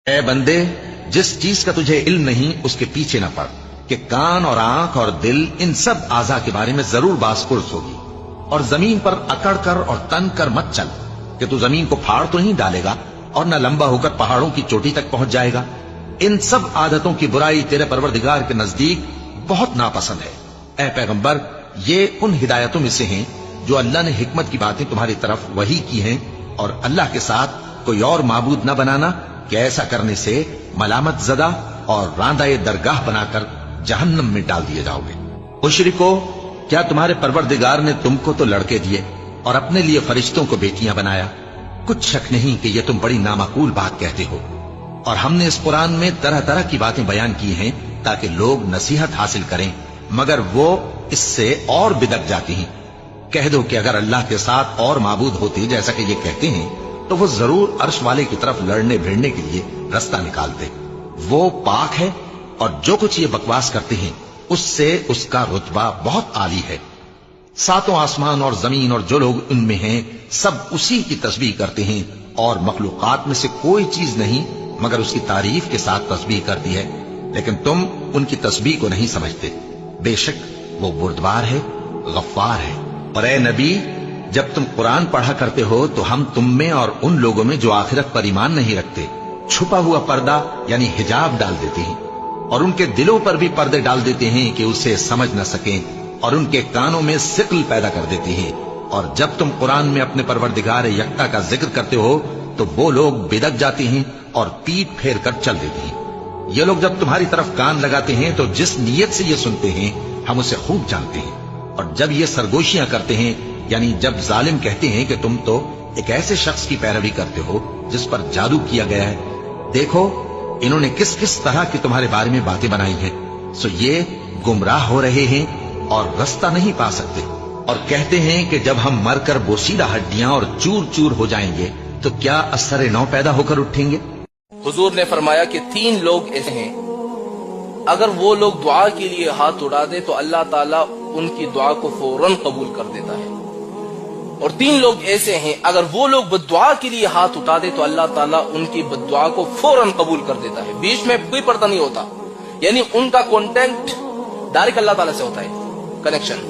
اے بندے، جس چیز کا تجھے علم نہیں اس کے پیچھے نہ پڑ، کہ کان اور آنکھ اور دل ان سب اعضاء کے بارے میں ضرور باز پرس ہوگی۔ اور زمین پر اکڑ کر اور تن کر مت چل، کہ تو زمین کو پھاڑ تو نہیں ڈالے گا اور نہ لمبا ہو کر پہاڑوں کی چوٹی تک پہنچ جائے گا۔ ان سب عادتوں کی برائی تیرے پروردگار کے نزدیک بہت ناپسند ہے۔ اے پیغمبر، یہ ان ہدایتوں میں سے ہیں جو اللہ نے حکمت کی باتیں تمہاری طرف وحی کی ہیں، اور اللہ کے ساتھ کوئی اور معبود نہ بنانا، کہ ایسا کرنے سے ملامت زدہ اور راندہ درگاہ بنا کر جہنم میں ڈال دیے جاؤ گے۔ مشرکو، کیا تمہارے پروردگار نے تم کو تو لڑکے دیے اور اپنے لیے فرشتوں کو بیٹیاں بنایا؟ کچھ شک نہیں کہ یہ تم بڑی نامعقول بات کہتے ہو، اور ہم نے اس قرآن میں طرح طرح کی باتیں بیان کی ہیں تاکہ لوگ نصیحت حاصل کریں، مگر وہ اس سے اور بدک جاتے ہیں۔ کہہ دو کہ اگر اللہ کے ساتھ اور معبود ہوتے جیسا کہ یہ کہتے ہیں تو وہ ضرور عرش والے کی طرف لڑنے بھیڑنے کے لیے رستہ نکالتے۔ وہ پاک ہے، اور جو کچھ یہ بکواس کرتے ہیں اس سے اس کا رتبہ بہت عالی ہے۔ ساتوں آسمان اور زمین اور جو لوگ ان میں ہیں سب اسی کی تسبیح کرتے ہیں، اور مخلوقات میں سے کوئی چیز نہیں مگر اس کی تعریف کے ساتھ تسبیح کرتی ہے، لیکن تم ان کی تسبیح کو نہیں سمجھتے۔ بے شک وہ بردبار ہے، غفار ہے۔ اور اے نبی، جب تم قرآن پڑھا کرتے ہو تو ہم تم میں اور ان لوگوں میں جو آخرت پر ایمان نہیں رکھتے چھپا ہوا پردہ یعنی حجاب ڈال دیتے ہیں، اور ان کے دلوں پر بھی پردے ڈال دیتے ہیں کہ اسے سمجھ نہ سکیں، اور ان کے کانوں میں ثقل پیدا کر دیتے ہیں۔ اور جب تم قرآن میں اپنے پروردگار یکتا کا ذکر کرتے ہو تو وہ لوگ بدک جاتے ہیں اور پیٹ پھیر کر چل دیتے ہیں۔ یہ لوگ جب تمہاری طرف کان لگاتے ہیں تو جس نیت سے یہ سنتے ہیں ہم اسے خوب جانتے ہیں، اور جب یہ سرگوشیاں کرتے ہیں یعنی جب ظالم کہتے ہیں کہ تم تو ایک ایسے شخص کی پیروی کرتے ہو جس پر جادو کیا گیا ہے، دیکھو انہوں نے کس کس طرح کی تمہارے بارے میں باتیں بنائی ہیں، سو یہ گمراہ ہو رہے ہیں اور رستہ نہیں پا سکتے۔ اور کہتے ہیں کہ جب ہم مر کر بوسیدہ ہڈیاں اور چور چور ہو جائیں گے تو کیا اثر نو پیدا ہو کر اٹھیں گے؟ حضور نے فرمایا کہ 3 لوگ ایسے ہیں، اگر وہ لوگ دعا کے لیے ہاتھ اٹھا دے تو اللہ تعالیٰ ان کی دعا کو فوراً قبول کر دیتا ہے، اور 3 لوگ ایسے ہیں اگر وہ لوگ بددعا کے لیے ہاتھ اٹھا دے تو اللہ تعالیٰ ان کی بددعا کو فوراً قبول کر دیتا ہے، بیچ میں کوئی پردہ نہیں ہوتا، یعنی ان کا کانٹیکٹ ڈائریکٹ اللہ تعالیٰ سے ہوتا ہے، کنیکشن،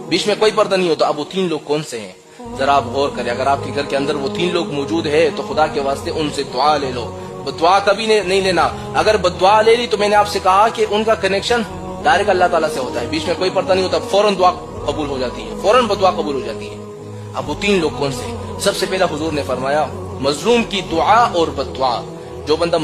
بیچ میں کوئی پردہ نہیں ہوتا۔ اب وہ 3 لوگ کون سے ہیں ذرا آپ غور کریں، اگر آپ کے گھر کے اندر وہ 3 لوگ موجود ہے تو خدا کے واسطے ان سے دعا لے لو، بددعا کبھی نہیں لینا۔ اگر بددعا لے لی تو میں نے آپ سے کہا کہ ان کا کنیکشن ڈائریکٹ اللہ تعالیٰ سے ہوتا ہے، بیچ میں کوئی پردہ نہیں ہوتا، فوراً دعا قبول ہو جاتی ہے، فوراً بددعا قبول ہو جاتی ہے۔ اب وہ 3 لوگ کون سے ہیں؟ سب سے پہلا حضور نے فرمایا مظلوم کی دعا اور بددعا، جو بندہ